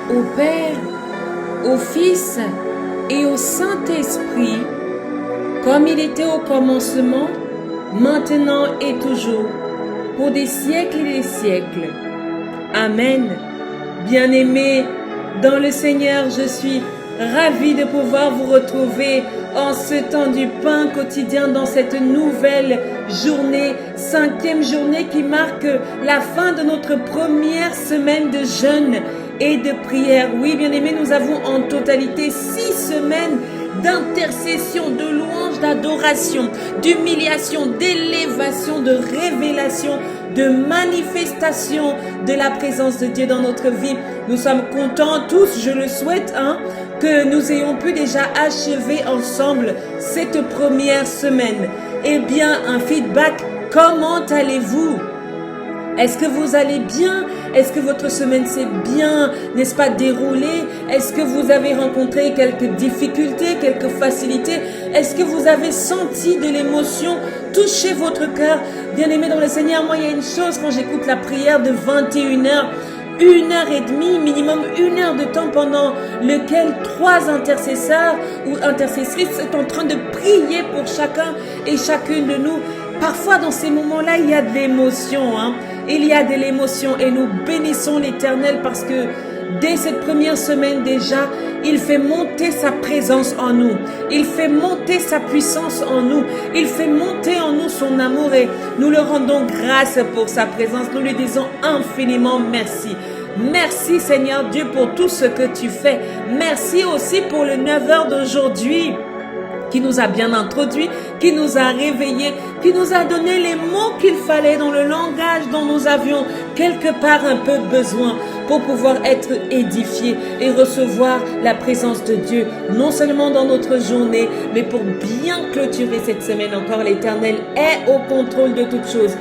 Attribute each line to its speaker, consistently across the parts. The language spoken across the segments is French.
Speaker 1: au Père, au Fils et au Saint-Esprit, comme il était au commencement, maintenant et toujours, pour des siècles et des siècles. Amen. Bien-aimés dans le Seigneur, je suis ravie de pouvoir vous retrouver en ce temps du pain quotidien dans cette nouvelle journée, 5e journée qui marque la fin de notre première semaine de jeûne et de prière. Oui, bien-aimés, nous avons en totalité 6 semaines d'intercession, de louange, d'adoration, d'humiliation, d'élévation, de révélation, de manifestation de la présence de Dieu dans notre vie. Nous sommes contents tous, je le souhaite, que nous ayons pu déjà achever ensemble cette première semaine. Eh bien, un feedback, comment allez-vous ? Est-ce que vous allez bien? Est-ce que votre semaine s'est bien, n'est-ce pas, déroulée? Est-ce que vous avez rencontré quelques difficultés, quelques facilités? Est-ce que vous avez senti de l'émotion toucher votre cœur? Bien-aimé dans le Seigneur, moi, il y a une chose quand j'écoute la prière de 21h, 1h30, minimum 1 heure de temps pendant lequel 3 intercesseurs ou intercessrices sont en train de prier pour chacun et chacune de nous. Parfois, dans ces moments-là, il y a de l'émotion, Il y a de l'émotion et nous bénissons l'Éternel parce que dès cette première semaine déjà, il fait monter sa présence en nous. Il fait monter sa puissance en nous. Il fait monter en nous son amour et nous le rendons grâce pour sa présence. Nous lui disons infiniment merci. Merci Seigneur Dieu pour tout ce que tu fais. Merci aussi pour le 9h d'aujourd'hui, qui nous a bien introduits, qui nous a réveillés, qui nous a donné les mots qu'il fallait dans le langage dont nous avions quelque part un peu besoin pour pouvoir être édifiés et recevoir la présence de Dieu, non seulement dans notre journée, mais pour bien clôturer cette semaine encore. L'Éternel est au contrôle de toutes choses.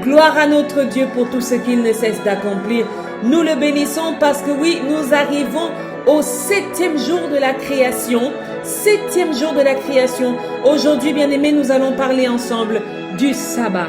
Speaker 1: Gloire à notre Dieu pour tout ce qu'il ne cesse d'accomplir. Nous le bénissons parce que oui, nous arrivons au 7e jour de la création. 7e jour de la création. Aujourd'hui, bien-aimés, nous allons parler ensemble du sabbat.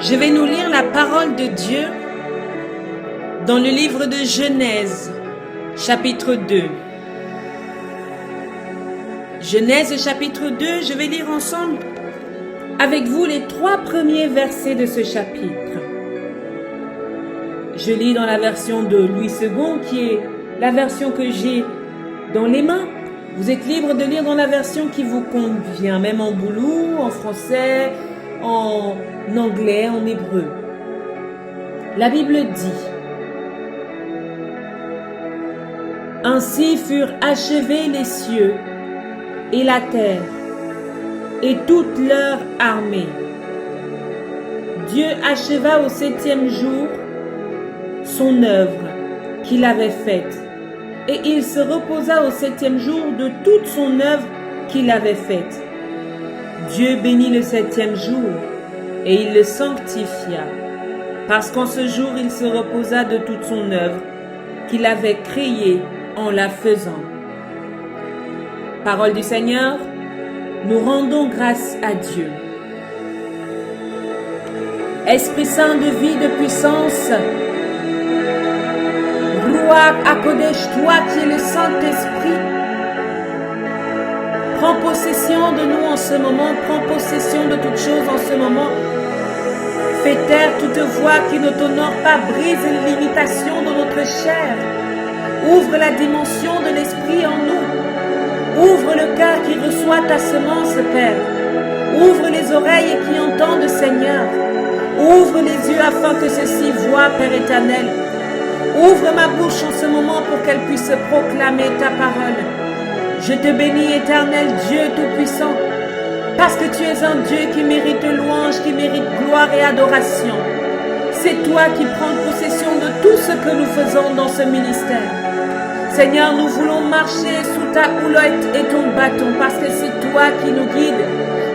Speaker 1: Je vais nous lire la parole de Dieu dans le livre de Genèse, chapitre 2. Genèse, chapitre 2, je vais lire ensemble avec vous les 3 premiers versets de ce chapitre. Je lis dans la version de Louis II, qui est la version que j'ai dans les mains. Vous êtes libre de lire dans la version qui vous convient, même en boulou, en français, en anglais, en hébreu. La Bible dit: ainsi furent achevés les cieux et la terre et toute leur armée. Dieu acheva au 7e jour son œuvre qu'il avait faite, et il se reposa au 7e jour de toute son œuvre qu'il avait faite. Dieu bénit le 7e jour et il le sanctifia, parce qu'en ce jour il se reposa de toute son œuvre qu'il avait créée en la faisant. Parole du Seigneur, nous rendons grâce à Dieu. Esprit Saint de vie, de puissance, Ruach HaKodesh, toi qui es le Saint-Esprit, prends possession de nous en ce moment, prends possession de toutes choses en ce moment. Fais taire toute voix qui ne t'honore pas, brise l'imitation de notre chair. Ouvre la dimension de l'Esprit en nous. Ouvre le cœur qui reçoit ta semence, Père. Ouvre les oreilles qui entendent, Seigneur. Ouvre les yeux afin que ceux-ci voient, Père éternel. Ouvre ma bouche en ce moment pour qu'elle puisse proclamer ta parole. Je te bénis, éternel Dieu Tout-Puissant, parce que tu es un Dieu qui mérite louange, qui mérite gloire et adoration. C'est toi qui prends possession de tout ce que nous faisons dans ce ministère. Seigneur, nous voulons marcher sous ta houlotte et ton bâton, parce que c'est toi qui nous guides.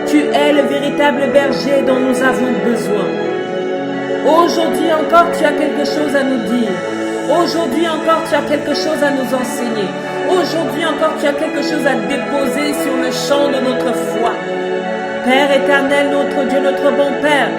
Speaker 1: Tu es le véritable berger dont nous avons besoin. Aujourd'hui encore, tu as quelque chose à nous dire. Aujourd'hui encore, tu as quelque chose à nous enseigner. Aujourd'hui encore, tu as quelque chose à déposer sur le champ de notre foi. Père éternel, notre Dieu, notre bon Père,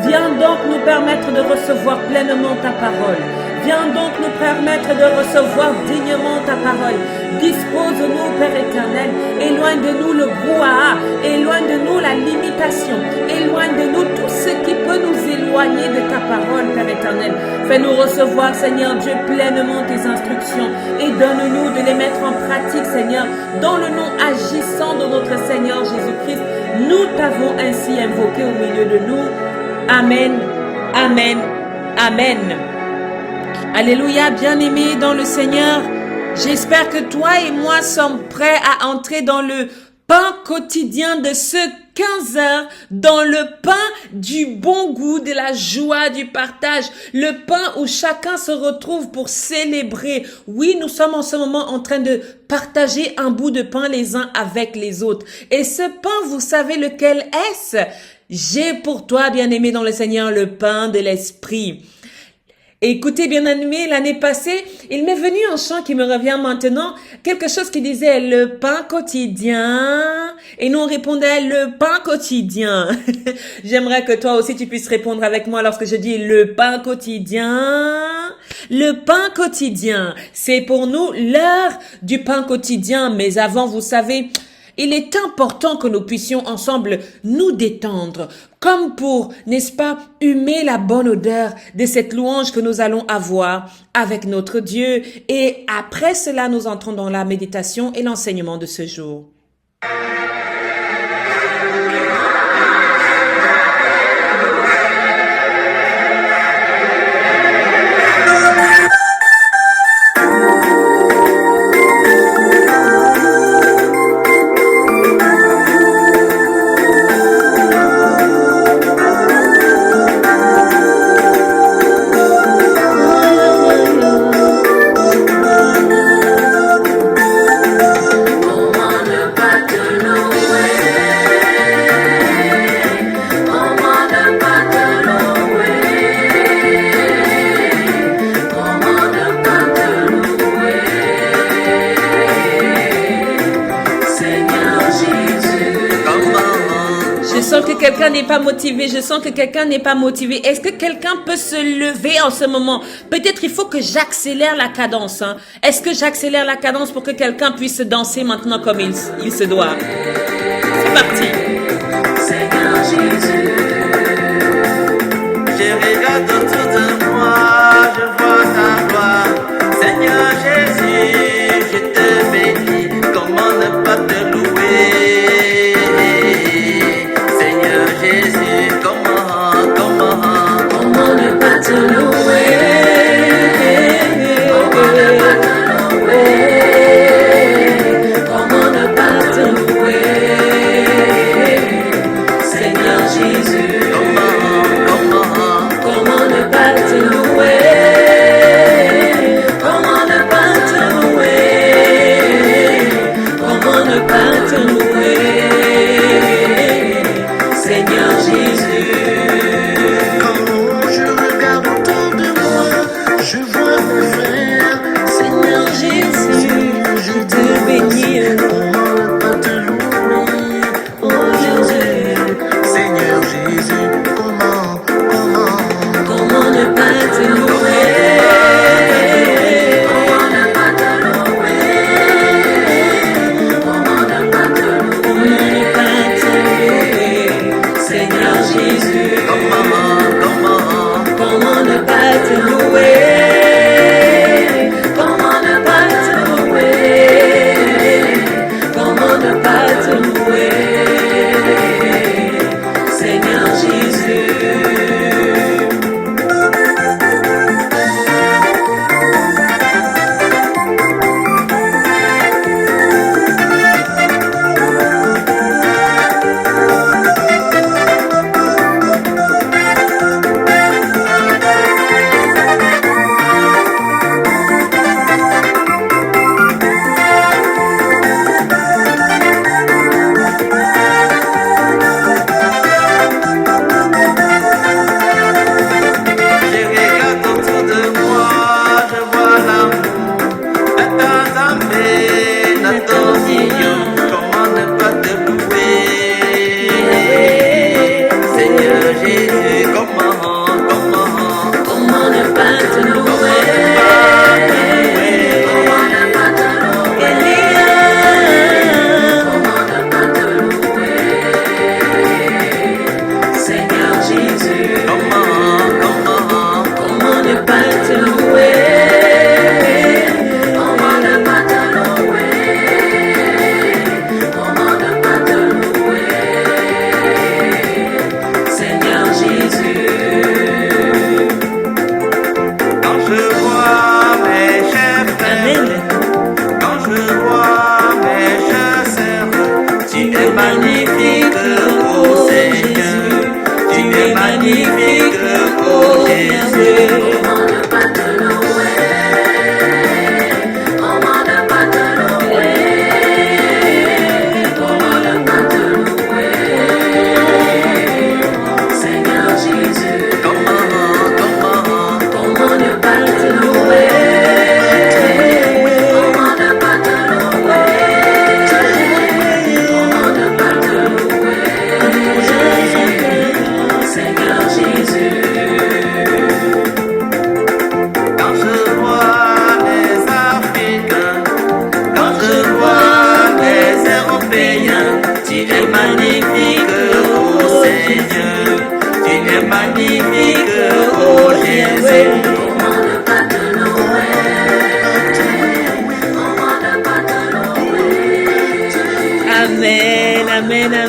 Speaker 1: viens donc nous permettre de recevoir pleinement ta parole. Viens donc nous permettre de recevoir dignement ta parole. Dispose-nous, Père éternel. Éloigne de nous le brouhaha. Éloigne de nous la limitation. Éloigne de nous tout ce qui peut nous éloigner de ta parole, Père éternel. Fais-nous recevoir, Seigneur Dieu, pleinement tes instructions. Et donne-nous de les mettre en pratique, Seigneur, dans le nom agissant de notre Seigneur Jésus-Christ. Nous t'avons ainsi invoqué au milieu de nous. Amen, amen, amen. Alléluia, bien-aimés dans le Seigneur. J'espère que toi et moi sommes prêts à entrer dans le pain quotidien de ce 15 heures, dans le pain du bon goût, de la joie, du partage, le pain où chacun se retrouve pour célébrer. Oui, nous sommes en ce moment en train de partager un bout de pain les uns avec les autres. Et ce pain, vous savez lequel est-ce? J'ai pour toi, bien-aimé dans le Seigneur, le pain de l'esprit. Écoutez, bien-aimés, l'année passée, il m'est venu un chant qui me revient maintenant, quelque chose qui disait le pain quotidien, et nous on répondait le pain quotidien. J'aimerais que toi aussi tu puisses répondre avec moi lorsque je dis le pain quotidien. Le pain quotidien, c'est pour nous l'heure du pain quotidien, mais avant, vous savez, il est important que nous puissions ensemble nous détendre, comme pour, n'est-ce pas, humer la bonne odeur de cette louange que nous allons avoir avec notre Dieu. Et après cela, nous entrons dans la méditation et l'enseignement de ce jour. Quelqu'un n'est pas motivé, je sens que quelqu'un n'est pas motivé. Est-ce que quelqu'un peut se lever en ce moment? Peut-être il faut que j'accélère la cadence. Hein. Est-ce que j'accélère la cadence pour que quelqu'un puisse danser maintenant comme il se doit? C'est parti. Seigneur Jésus, je regarde autour de moi, je vois ta gloire. Seigneur Jésus, je te bénis, comment ne pas te louer?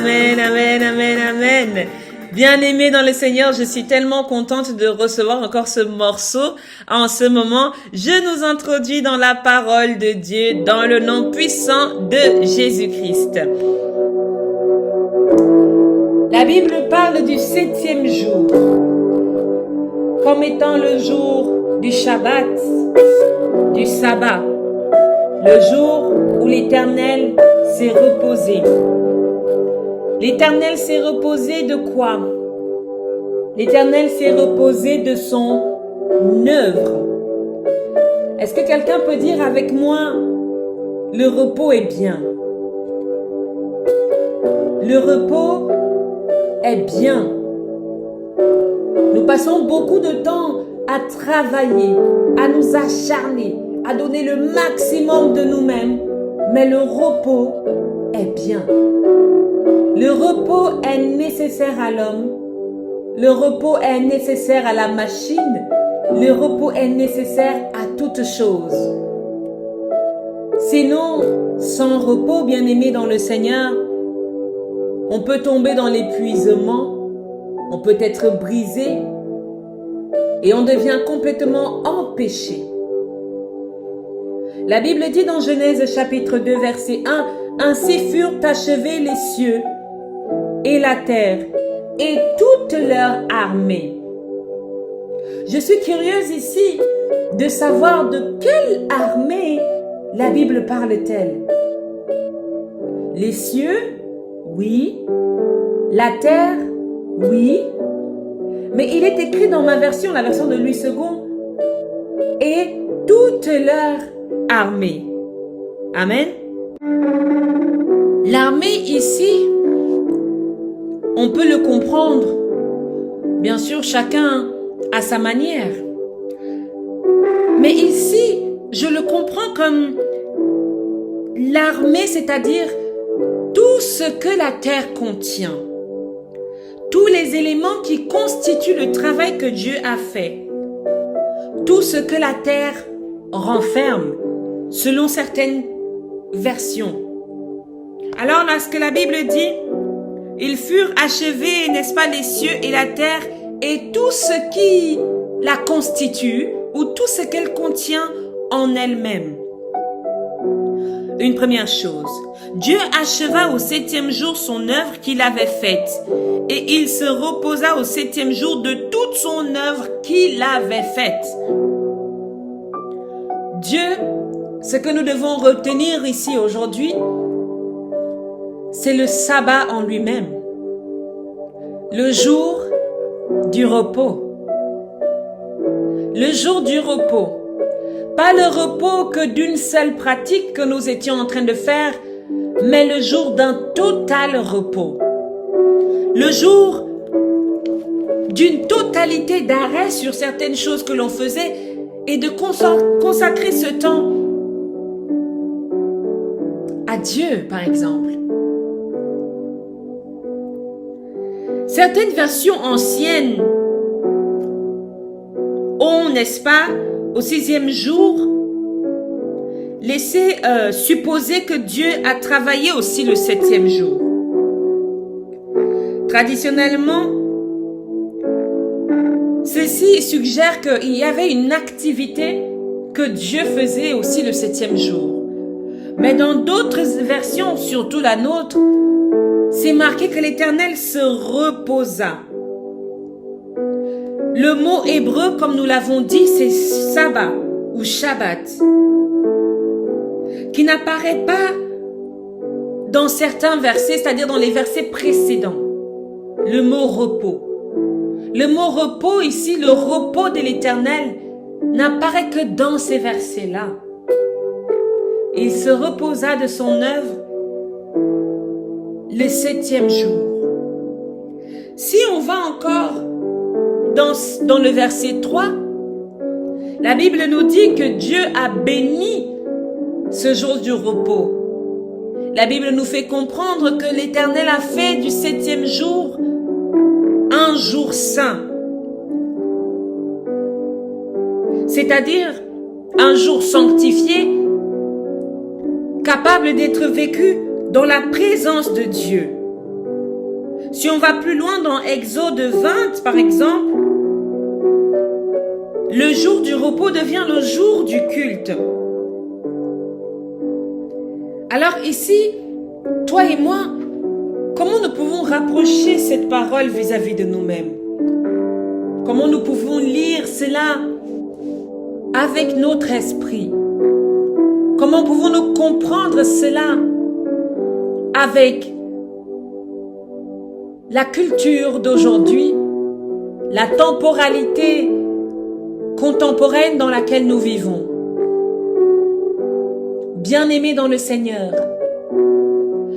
Speaker 1: amen, amen, amen, amen. Bien-aimés dans le Seigneur, je suis tellement contente de recevoir encore ce morceau. En ce moment, je nous introduis dans la parole de Dieu, dans le nom puissant de Jésus-Christ. La Bible parle du 7e jour comme étant le jour du Shabbat, du sabbat, le jour où l'Éternel s'est reposé. L'Éternel s'est reposé de quoi? L'Éternel s'est reposé de son œuvre. Est-ce que quelqu'un peut dire avec moi, le repos est bien? Le repos est bien. Nous passons beaucoup de temps à travailler, à nous acharner, à donner le maximum de nous-mêmes, mais le repos est bien. Le repos est nécessaire à l'homme. Le repos est nécessaire à la machine. Le repos est nécessaire à toute chose. Sinon, sans repos, bien-aimé dans le Seigneur, on peut tomber dans l'épuisement, on peut être brisé et on devient complètement empêché. La Bible dit dans Genèse chapitre 2 verset 1, « Ainsi furent achevés les cieux et la terre et toute leur armée. » Je suis curieuse ici de savoir de quelle armée la Bible parle-t-elle. Les cieux, oui. La terre, oui. Mais il est écrit dans ma version, la version de Louis II, et toute leur armée. Amen. L'armée ici, on peut le comprendre. Bien sûr, chacun à sa manière. Mais ici, je le comprends comme l'armée, c'est-à-dire tout ce que la terre contient. Tous les éléments qui constituent le travail que Dieu a fait. Tout ce que la terre renferme, selon certaines versions. Alors, là, ce que la Bible dit, ils furent achevés, n'est-ce pas, les cieux et la terre, et tout ce qui la constitue, ou tout ce qu'elle contient en elle-même. Une première chose, Dieu acheva au 7e jour son œuvre qu'il avait faite, et il se reposa au 7e jour de toute son œuvre qu'il avait faite. Dieu, ce que nous devons retenir ici aujourd'hui, c'est le sabbat en lui-même, le jour du repos. Le jour du repos. Pas le repos que d'une seule pratique que nous étions en train de faire, mais le jour d'un total repos. Le jour d'une totalité d'arrêt sur certaines choses que l'on faisait et de consacrer ce temps à Dieu, par exemple. Certaines versions anciennes ont, n'est-ce pas, au 6e jour, laissé supposer que Dieu a travaillé aussi le 7e jour. Traditionnellement, ceci suggère qu'il y avait une activité que Dieu faisait aussi le 7e jour. Mais dans d'autres versions, surtout la nôtre, c'est marqué que l'Éternel se reposa. Le mot hébreu, comme nous l'avons dit, c'est sabbat ou Shabbat, qui n'apparaît pas dans certains versets, c'est-à-dire dans les versets précédents. Le mot repos. Le mot repos ici, le repos de l'Éternel, n'apparaît que dans ces versets-là. Il se reposa de son œuvre le 7e jour. Si on va encore dans le verset 3, la Bible nous dit que Dieu a béni ce jour du repos. La Bible nous fait comprendre que l'Éternel a fait du 7e jour un jour saint. C'est-à-dire un jour sanctifié, capable d'être vécu dans la présence de Dieu. Si on va plus loin dans Exode 20, par exemple, le jour du repos devient le jour du culte. Alors ici, toi et moi, comment nous pouvons rapprocher cette parole vis-à-vis de nous-mêmes? Comment nous pouvons lire cela avec notre esprit? Comment pouvons-nous comprendre cela avec la culture d'aujourd'hui, la temporalité contemporaine dans laquelle nous vivons? Bien-aimé dans le Seigneur,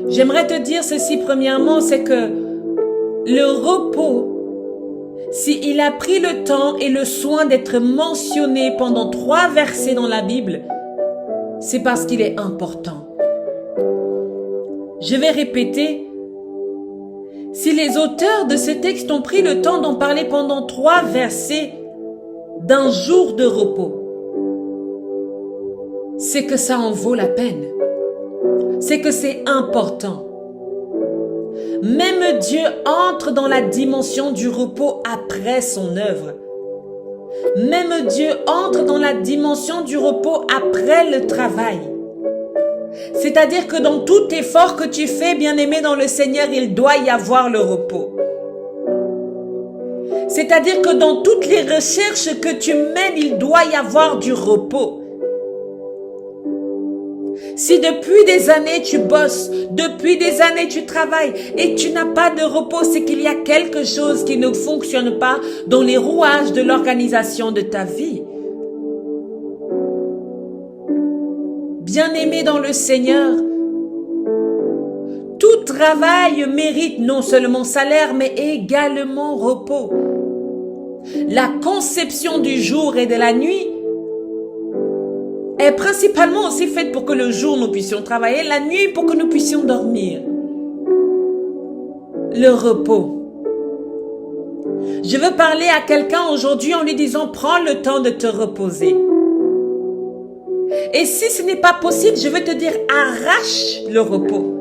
Speaker 1: j'aimerais te dire ceci premièrement, c'est que le repos, s'il a pris le temps et le soin d'être mentionné pendant 3 versets dans la Bible, c'est parce qu'il est important. Je vais répéter, si les auteurs de ce texte ont pris le temps d'en parler pendant 3 versets d'un jour de repos, c'est que ça en vaut la peine. C'est que c'est important. Même Dieu entre dans la dimension du repos après son œuvre. Même Dieu entre dans la dimension du repos après le travail. C'est-à-dire que dans tout effort que tu fais, bien-aimé dans le Seigneur, il doit y avoir le repos. C'est-à-dire que dans toutes les recherches que tu mènes, il doit y avoir du repos. Si depuis des années tu bosses, depuis des années tu travailles et tu n'as pas de repos, c'est qu'il y a quelque chose qui ne fonctionne pas dans les rouages de l'organisation de ta vie. Bien-aimé dans le Seigneur, tout travail mérite non seulement salaire, mais également repos. La conception du jour et de la nuit est principalement aussi faite pour que le jour nous puissions travailler, la nuit pour que nous puissions dormir. Le repos. Je veux parler à quelqu'un aujourd'hui en lui disant, prends le temps de te reposer. Et si ce n'est pas possible, je veux te dire, arrache le repos.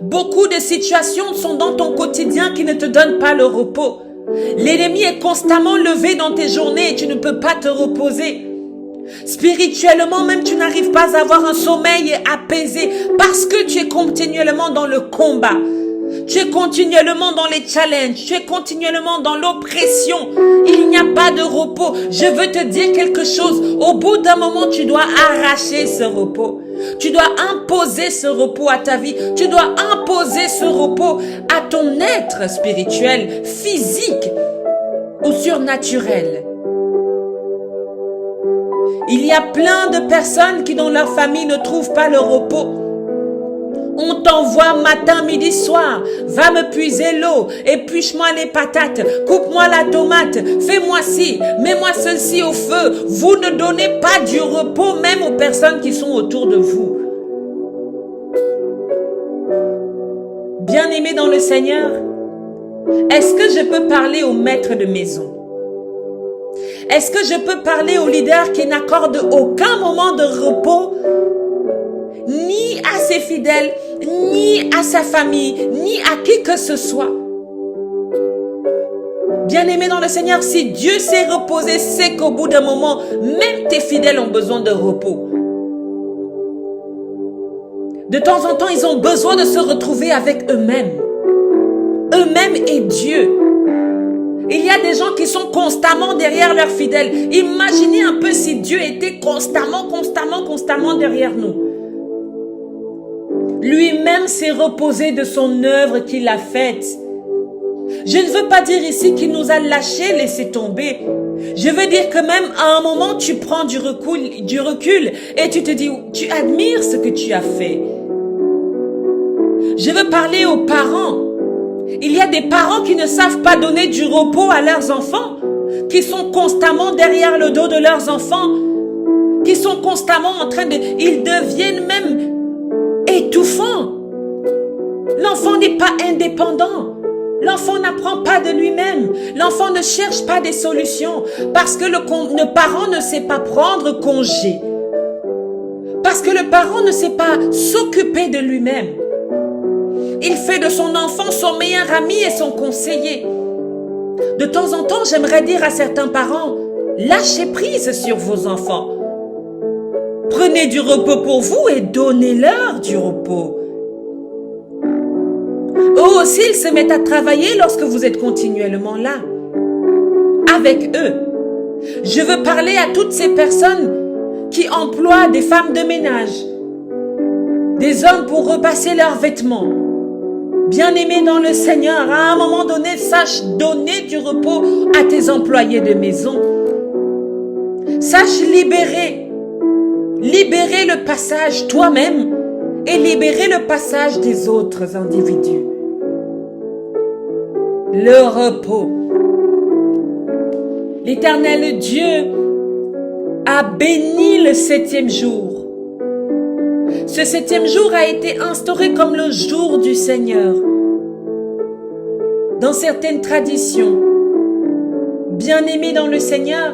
Speaker 1: Beaucoup de situations sont dans ton quotidien qui ne te donnent pas le repos. L'ennemi est constamment levé dans tes journées et tu ne peux pas te reposer. Spirituellement, même tu n'arrives pas à avoir un sommeil apaisé parce que tu es continuellement dans le combat. Tu es continuellement dans les challenges. Tu es continuellement dans l'oppression. Il n'y a pas de repos. Je veux te dire quelque chose. Au bout d'un moment, tu dois arracher ce repos. Tu dois imposer ce repos à ta vie. Tu dois imposer ce repos à ton être spirituel, physique ou surnaturel. Il y a plein de personnes qui dans leur famille ne trouvent pas le repos. On t'envoie matin, midi, soir. Va me puiser l'eau, épluche-moi les patates, coupe-moi la tomate, fais-moi ci, mets-moi ceci au feu. Vous ne donnez pas du repos même aux personnes qui sont autour de vous. Bien-aimé dans le Seigneur, est-ce que je peux parler au maître de maison? Est-ce que je peux parler au leader qui n'accorde aucun moment de repos, ni à ses fidèles, ni à sa famille, ni à qui que ce soit? Bien-aimé dans le Seigneur, si Dieu s'est reposé, c'est qu'au bout d'un moment, même tes fidèles ont besoin de repos. De temps en temps, ils ont besoin de se retrouver avec eux-mêmes. Eux-mêmes et Dieu. Il y a des gens qui sont constamment derrière leurs fidèles. Imaginez un peu si Dieu était constamment derrière nous. Lui-même s'est reposé de son œuvre qu'il a faite. Je ne veux pas dire ici qu'il nous a lâchés, laissés tomber. Je veux dire que même à un moment, tu prends du recul et tu te dis, tu admires ce que tu as fait. Je veux parler aux parents. Il y a des parents qui ne savent pas donner du repos à leurs enfants, qui sont constamment derrière le dos de leurs enfants, qui sont constamment en train de... Ils deviennent même étouffants. L'enfant n'est pas indépendant. L'enfant n'apprend pas de lui-même. L'enfant ne cherche pas des solutions parce que le parent ne sait pas prendre congé. Parce que le parent ne sait pas s'occuper de lui-même. Il fait de son enfant son meilleur ami et son conseiller. De temps en temps, j'aimerais dire à certains parents, lâchez prise sur vos enfants. Prenez du repos pour vous et donnez-leur du repos. Eux aussi, ils se mettent à travailler lorsque vous êtes continuellement là, avec eux. Je veux parler à toutes ces personnes qui emploient des femmes de ménage, des hommes pour repasser leurs vêtements. Bien-aimés dans le Seigneur, à un moment donné, sache donner du repos à tes employés de maison. Sache libérer le passage toi-même et libérer le passage des autres individus. Le repos. L'Éternel Dieu a béni le 7e jour. Ce 7e jour a été instauré comme le jour du Seigneur. Dans certaines traditions, bien-aimés dans le Seigneur,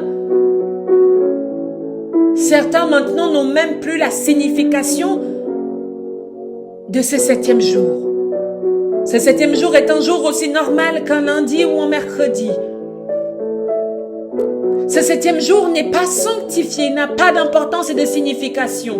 Speaker 1: certains maintenant n'ont même plus la signification de ce 7e jour. Ce 7e jour est un jour aussi normal qu'un lundi ou un mercredi. Ce 7e jour n'est pas sanctifié, n'a pas d'importance et de signification.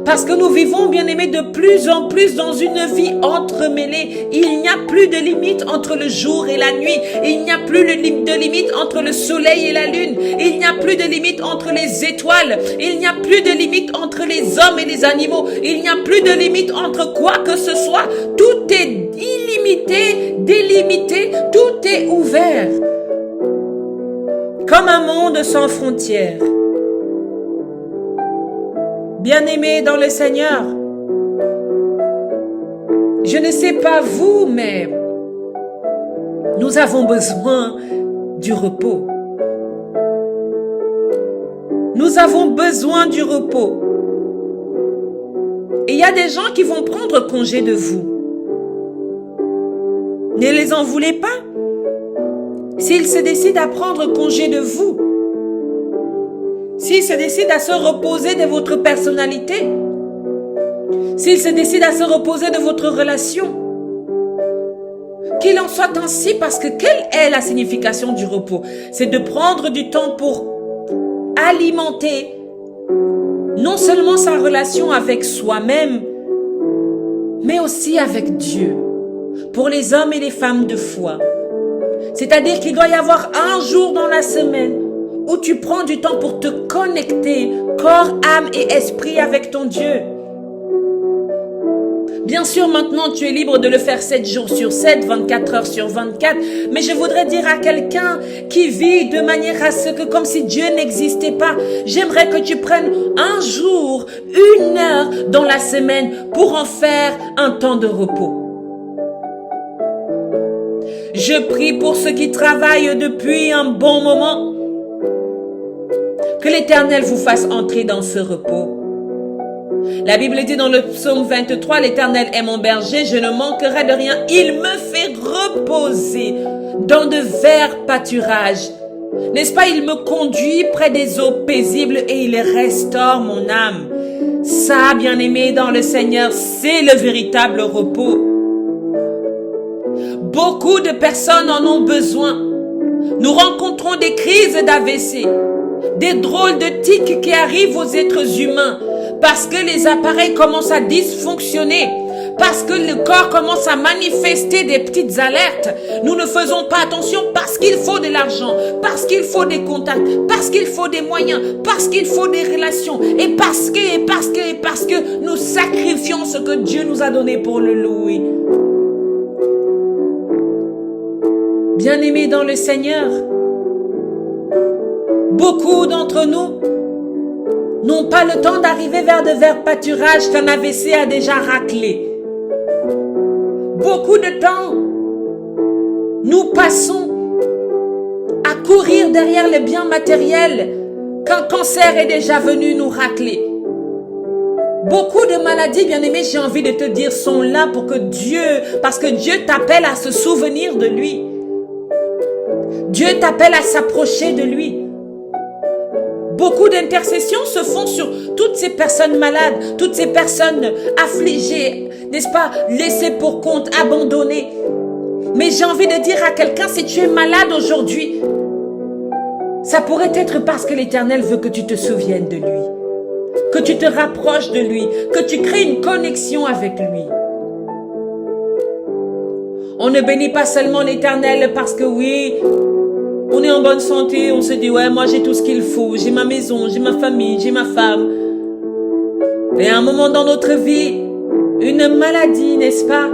Speaker 1: Parce que nous vivons, bien-aimés, de plus en plus dans une vie entremêlée. Il n'y a plus de limite entre le jour et la nuit. Il n'y a plus de limite entre le soleil et la lune. Il n'y a plus de limite entre les étoiles. Il n'y a plus de limite entre les hommes et les animaux. Il n'y a plus de limite entre quoi que ce soit. Tout est illimité, délimité, tout est ouvert. Comme un monde sans frontières. Bien-aimés dans le Seigneur, je ne sais pas vous, mais nous avons besoin du repos. Nous avons besoin du repos. Et il y a des gens qui vont prendre congé de vous. Ne les en voulez pas. S'ils se décident à prendre congé de vous, s'ils se décident à se reposer de votre personnalité, s'ils se décident à se reposer de votre relation, qu'il en soit ainsi, parce que quelle est la signification du repos? C'est de prendre du temps pour alimenter non seulement sa relation avec soi-même, mais aussi avec Dieu, pour les hommes et les femmes de foi. C'est-à-dire qu'il doit y avoir un jour dans la semaine où tu prends du temps pour te connecter corps, âme et esprit avec ton Dieu. Bien sûr, maintenant, tu es libre de le faire 7 jours sur 7, 24 heures sur 24. Mais je voudrais dire à quelqu'un qui vit de manière à ce que, comme si Dieu n'existait pas, j'aimerais que tu prennes un jour, 1 heure dans la semaine pour en faire un temps de repos. Je prie pour ceux qui travaillent depuis un bon moment, que l'Éternel vous fasse entrer dans ce repos. La Bible dit dans le psaume 23, l'Éternel est mon berger, je ne manquerai de rien. Il me fait reposer dans de verts pâturages. N'est-ce pas, il me conduit près des eaux paisibles et il restaure mon âme. Ça, bien-aimé dans le Seigneur, c'est le véritable repos. Beaucoup de personnes en ont besoin. Nous rencontrons des crises d'AVC, des drôles de tics qui arrivent aux êtres humains parce que les appareils commencent à dysfonctionner, parce que le corps commence à manifester des petites alertes. Nous ne faisons pas attention parce qu'il faut de l'argent, parce qu'il faut des contacts, parce qu'il faut des moyens, parce qu'il faut des relations, et parce que nous sacrifions ce que Dieu nous a donné pour le louer. Bien-aimés dans le Seigneur, beaucoup d'entre nous n'ont pas le temps d'arriver vers de verts pâturages qu'un AVC a déjà raclé. Beaucoup de temps, nous passons à courir derrière les biens matériels qu'un cancer est déjà venu nous racler. Beaucoup de maladies, bien-aimés, j'ai envie de te dire, sont là pour que parce que Dieu t'appelle à se souvenir de lui. Dieu t'appelle à s'approcher de lui. beaucoup d'intercessions se font sur toutes ces personnes malades, toutes ces personnes affligées, n'est-ce pas, laissées pour compte, abandonnées. Mais j'ai envie de dire à quelqu'un, si tu es malade aujourd'hui, ça pourrait être parce que l'Éternel veut que tu te souviennes de lui, que tu te rapproches de lui, que tu crées une connexion avec lui. On ne bénit pas seulement l'Éternel parce que oui, on est en bonne santé, on se dit ouais, moi j'ai tout ce qu'il faut, j'ai ma maison, j'ai ma famille, j'ai ma femme. Et à un moment dans notre vie, une maladie, n'est-ce pas?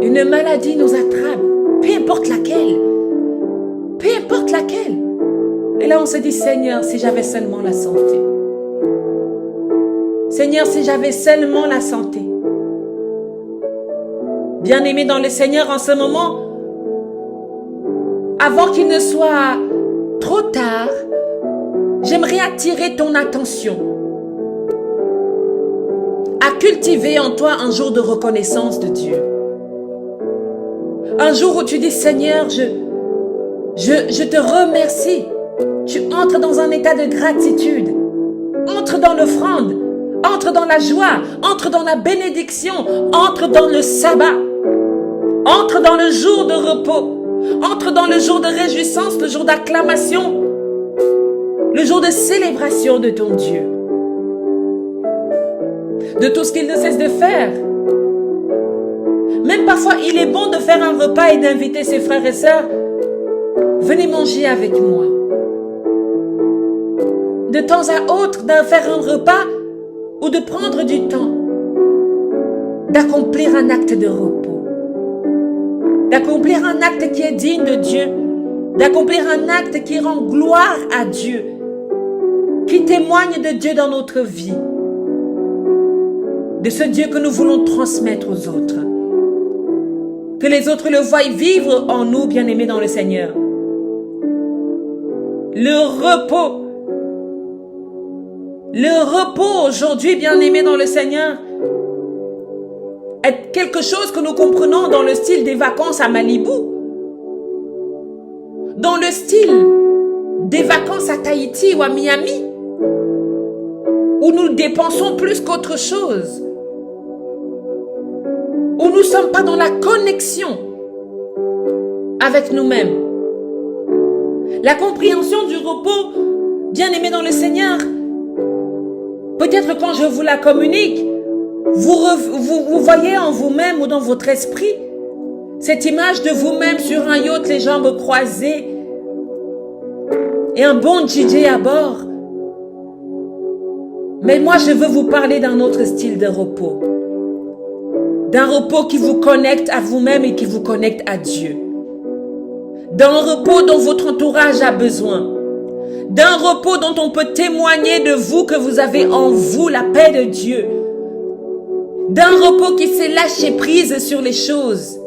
Speaker 1: Une maladie nous attrape, peu importe laquelle. Peu importe laquelle. Et là on se dit, Seigneur, si j'avais seulement la santé. Seigneur, si j'avais seulement la santé. Bien-aimé dans le Seigneur, en ce moment, avant qu'il ne soit trop tard, j'aimerais attirer ton attention à cultiver en toi un jour de reconnaissance de Dieu. Un jour où tu dis, Seigneur, je te remercie. Tu entres dans un état de gratitude. Entre dans l'offrande. Entre dans la joie. Entre dans la bénédiction. Entre dans le sabbat. Entre dans le jour de repos. Entre dans le jour de réjouissance, le jour d'acclamation. Le jour de célébration de ton Dieu. De tout ce qu'il ne cesse de faire. Même parfois, il est bon de faire un repas et d'inviter ses frères et sœurs. Venez manger avec moi. De temps à autre, de faire un repas ou de prendre du temps. D'accomplir un acte de repos. D'accomplir un acte qui est digne de Dieu. D'accomplir un acte qui rend gloire à Dieu. Qui témoigne de Dieu dans notre vie. De ce Dieu que nous voulons transmettre aux autres. Que les autres le voient vivre en nous, bien-aimés dans le Seigneur. Le repos aujourd'hui, bien-aimés dans le Seigneur, est quelque chose que nous comprenons dans le style des vacances à Malibu. Dans le style des vacances à Tahiti ou à Miami. Où nous dépensons plus qu'autre chose. Où nous ne sommes pas dans la connexion avec nous-mêmes. La compréhension du repos, bien-aimé dans le Seigneur, peut-être quand je vous la communique, vous voyez en vous-même ou dans votre esprit cette image de vous-même sur un yacht, les jambes croisées et un bon DJ à bord. Mais moi, je veux vous parler d'un autre style de repos. D'un repos qui vous connecte à vous-même et qui vous connecte à Dieu. D'un repos dont votre entourage a besoin. D'un repos dont on peut témoigner de vous que vous avez en vous la paix de Dieu. D'un repos qui sait lâcher prise sur les choses.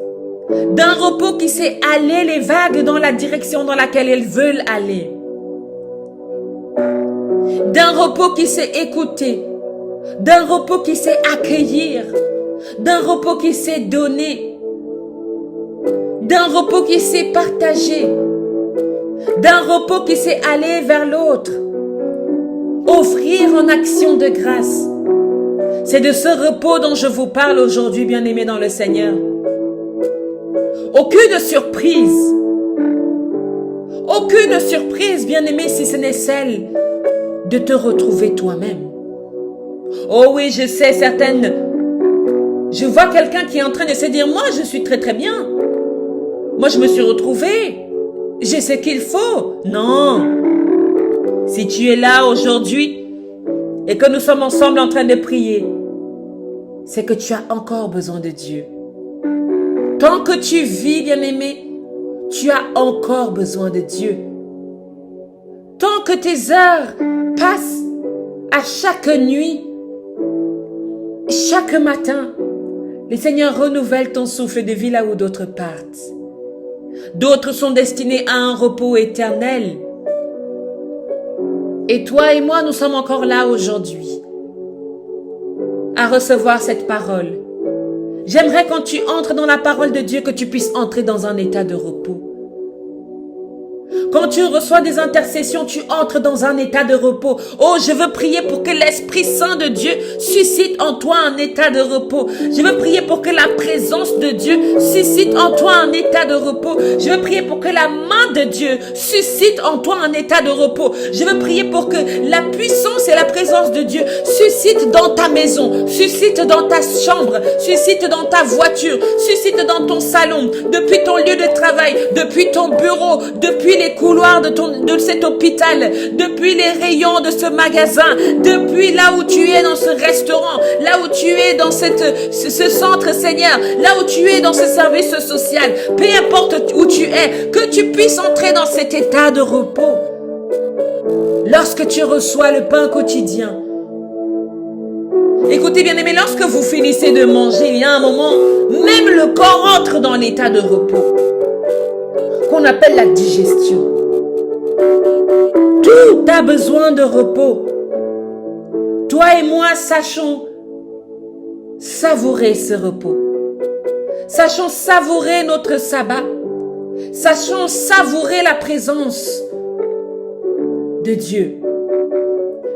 Speaker 1: D'un repos qui sait aller les vagues dans la direction dans laquelle elles veulent aller. D'un repos qui sait écouter. D'un repos qui sait accueillir. D'un repos qui sait donner. D'un repos qui sait partager. D'un repos qui sait aller vers l'autre. Offrir en action de grâce. C'est de ce repos dont je vous parle aujourd'hui, bien-aimés dans le Seigneur. Aucune surprise. Aucune surprise, bien-aimés, si ce n'est celle de te retrouver toi-même. Oh oui, je sais, certaines... Je vois quelqu'un qui est en train de se dire, moi, je suis très très bien. Moi, je me suis retrouvée. J'ai ce qu'il faut. Non. Si tu es là aujourd'hui et que nous sommes ensemble en train de prier, c'est que tu as encore besoin de Dieu. Tant que tu vis, bien-aimé, tu as encore besoin de Dieu. Tant que tes heures passent à chaque nuit, chaque matin, le Seigneur renouvelle ton souffle de vie là où d'autres partent. D'autres sont destinés à un repos éternel. Et toi et moi, nous sommes encore là aujourd'hui à recevoir cette parole. J'aimerais quand tu entres dans la parole de Dieu que tu puisses entrer dans un état de repos. Quand tu reçois des intercessions, tu entres dans un état de repos. Oh, je veux prier pour que l'Esprit Saint de Dieu suscite en toi un état de repos. Je veux prier pour que la présence de Dieu suscite en toi un état de repos. Je veux prier pour que la main de Dieu suscite en toi un état de repos. Je veux prier pour que la puissance et la présence de Dieu suscite dans ta maison, suscite dans ta chambre, suscite dans ta voiture, suscite dans ton salon, depuis ton lieu de travail, depuis ton bureau, depuis les couloirs de cet hôpital, depuis les rayons de ce magasin, depuis là où tu es dans ce restaurant, là où tu es dans ce centre, Seigneur, là où tu es dans ce service social, peu importe où tu es, que tu puisses entrer dans cet état de repos. Lorsque tu reçois le pain quotidien, écoutez bien aimés, lorsque vous finissez de manger, il y a un moment, même le corps entre dans l'état de repos, qu'on appelle la digestion. Tout a besoin de repos. Toi et moi, sachons savourer ce repos. Sachons savourer notre sabbat. Sachons savourer la présence de Dieu.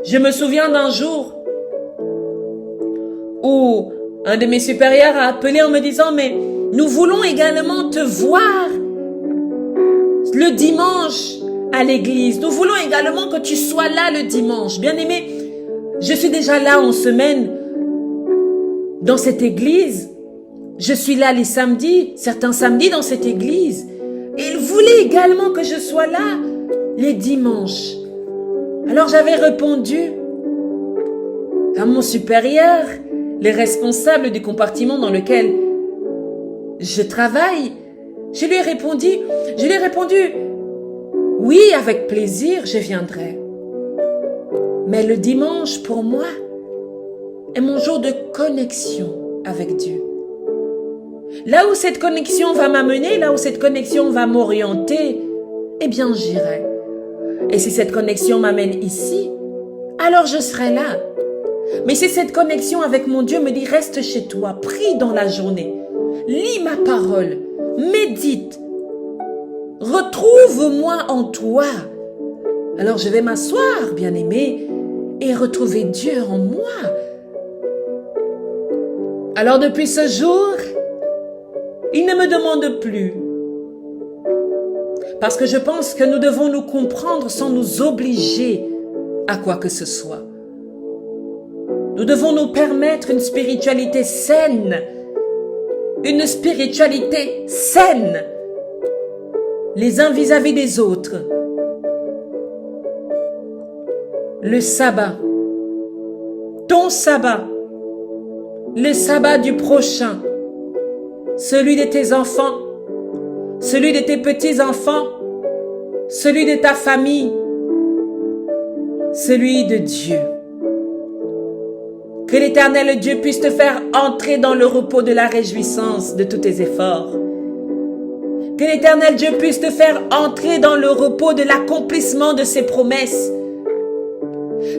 Speaker 1: Je me souviens d'un jour où un de mes supérieurs a appelé en me disant « Mais nous voulons également te voir le dimanche à l'église. Nous voulons également que tu sois là le dimanche. » Bien-aimé, je suis déjà là en semaine dans cette église. Je suis là les samedis, certains samedis dans cette église. Et il voulait également que je sois là les dimanches. Alors j'avais répondu à mon supérieur, les responsables du compartiment dans lequel je travaille. Je lui ai répondu, oui, avec plaisir, je viendrai. Mais le dimanche, pour moi, est mon jour de connexion avec Dieu. Là où cette connexion va m'amener, là où cette connexion va m'orienter, eh bien, j'irai. Et si cette connexion m'amène ici, alors je serai là. Mais si cette connexion avec mon Dieu me dit, reste chez toi, prie dans la journée, lis ma parole, médite, retrouve-moi en toi. Alors je vais m'asseoir, bien-aimé, et retrouver Dieu en moi. Alors depuis ce jour, il ne me demande plus. Parce que je pense que nous devons nous comprendre sans nous obliger à quoi que ce soit. Nous devons nous permettre une spiritualité saine. Une spiritualité saine. Les uns vis-à-vis des autres. Le sabbat. Ton sabbat. Le sabbat du prochain. Celui de tes enfants. Celui de tes petits-enfants. Celui de ta famille. Celui de Dieu. Que l'Éternel Dieu puisse te faire entrer dans le repos de la réjouissance de tous tes efforts. Que l'Éternel Dieu puisse te faire entrer dans le repos de l'accomplissement de ses promesses.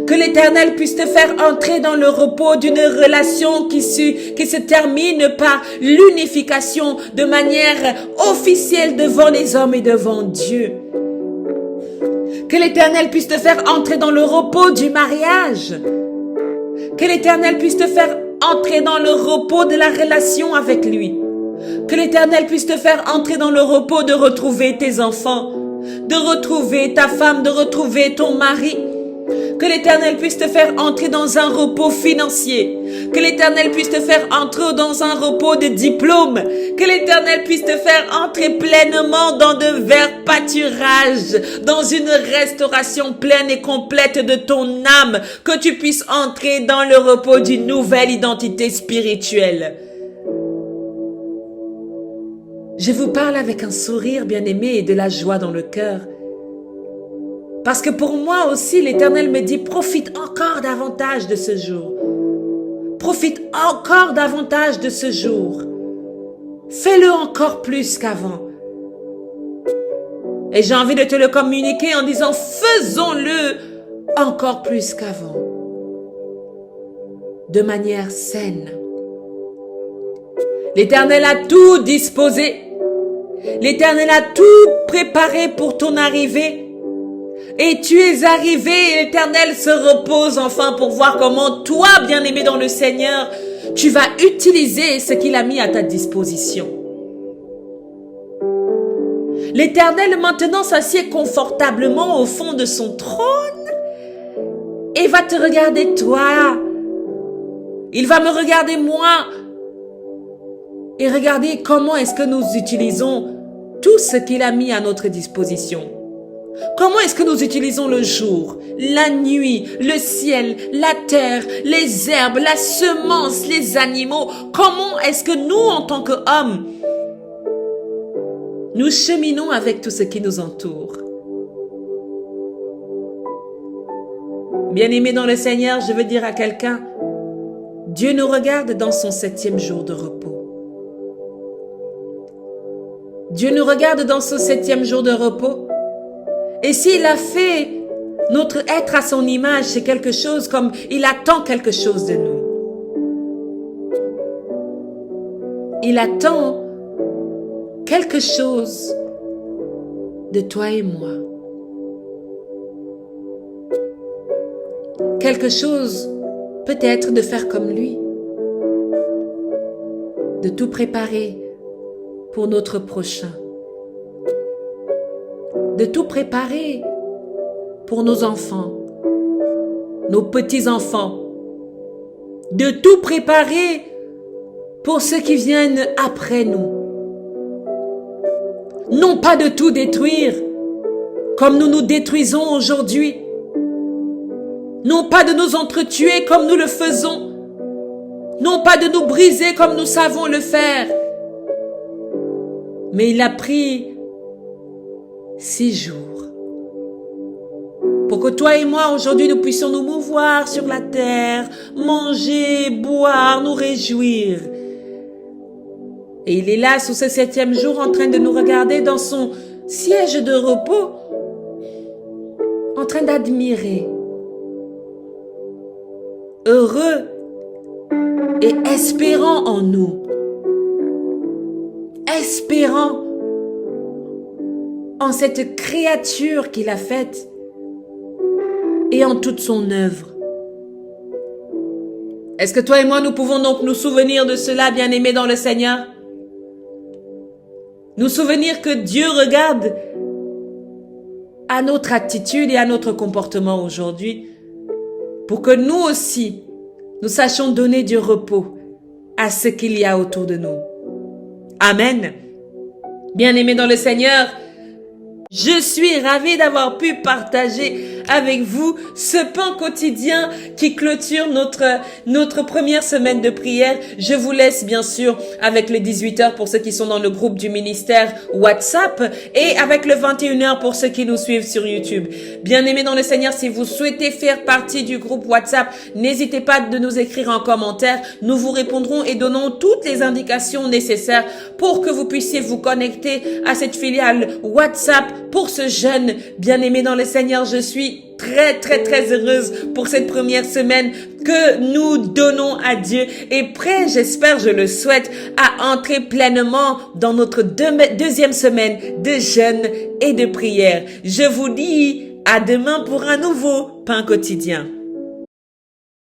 Speaker 1: Que l'Éternel puisse te faire entrer dans le repos d'une relation qui se termine par l'unification de manière officielle devant les hommes et devant Dieu. Que l'Éternel puisse te faire entrer dans le repos du mariage. Que l'Éternel puisse te faire entrer dans le repos de la relation avec lui. Que l'Éternel puisse te faire entrer dans le repos de retrouver tes enfants, de retrouver ta femme, de retrouver ton mari. Que l'Éternel puisse te faire entrer dans un repos financier. Que l'Éternel puisse te faire entrer dans un repos de diplôme. Que l'Éternel puisse te faire entrer pleinement dans de verts pâturages, dans une restauration pleine et complète de ton âme. Que tu puisses entrer dans le repos d'une nouvelle identité spirituelle. Je vous parle avec un sourire bien-aimé et de la joie dans le cœur. Parce que pour moi aussi, l'Éternel me dit, profite encore davantage de ce jour. Profite encore davantage de ce jour. Fais-le encore plus qu'avant. Et j'ai envie de te le communiquer en disant, faisons-le encore plus qu'avant. De manière saine. L'Éternel a tout disposé. L'Éternel a tout préparé pour ton arrivée. Et tu es arrivé et l'Éternel se repose enfin pour voir comment toi, bien-aimé dans le Seigneur, tu vas utiliser ce qu'il a mis à ta disposition. L'Éternel maintenant s'assied confortablement au fond de son trône et va te regarder toi. Il va me regarder moi et regarder comment est-ce que nous utilisons tout ce qu'il a mis à notre disposition. Comment est-ce que nous utilisons le jour, la nuit, le ciel, la terre, les herbes, la semence, les animaux? Comment est-ce que nous, en tant qu'hommes, nous cheminons avec tout ce qui nous entoure? Bien-aimé dans le Seigneur, je veux dire à quelqu'un, Dieu nous regarde dans son 7e jour de repos. Dieu nous regarde dans ce 7e jour de repos. Et s'il a fait notre être à son image, c'est quelque chose comme il attend quelque chose de nous. Il attend quelque chose de toi et moi. Quelque chose peut-être de faire comme lui. De tout préparer pour notre prochain. De tout préparer pour nos enfants, nos petits-enfants. De tout préparer pour ceux qui viennent après nous. Non pas de tout détruire comme nous nous détruisons aujourd'hui. Non pas de nous entretuer comme nous le faisons. Non pas de nous briser comme nous savons le faire. Mais il a pris 6 jours pour que toi et moi aujourd'hui nous puissions nous mouvoir sur la terre, manger, boire, nous réjouir. Et il est là sous ce 7e jour en train de nous regarder dans son siège de repos, en train d'admirer, heureux et espérant en nous, espérant en cette créature qu'il a faite et en toute son œuvre. Est-ce que toi et moi, nous pouvons donc nous souvenir de cela, bien-aimés dans le Seigneur? Nous souvenir que Dieu regarde à notre attitude et à notre comportement aujourd'hui pour que nous aussi, nous sachions donner du repos à ce qu'il y a autour de nous. Amen. Bien-aimés dans le Seigneur, je suis ravie d'avoir pu partager avec vous ce pain quotidien qui clôture notre première semaine de prière. Je vous laisse bien sûr avec les 18h pour ceux qui sont dans le groupe du ministère WhatsApp et avec le 21h pour ceux qui nous suivent sur YouTube. Bien-aimés dans le Seigneur, si vous souhaitez faire partie du groupe WhatsApp, n'hésitez pas de nous écrire en commentaire. Nous vous répondrons et donnons toutes les indications nécessaires pour que vous puissiez vous connecter à cette filiale WhatsApp pour ce jeûne. Bien-aimés dans le Seigneur, je suis très heureuse pour cette première semaine que nous donnons à Dieu et prêt, j'espère, je le souhaite, à entrer pleinement dans notre deuxième semaine de jeûne et de prière. Je vous dis à demain pour un nouveau pain quotidien.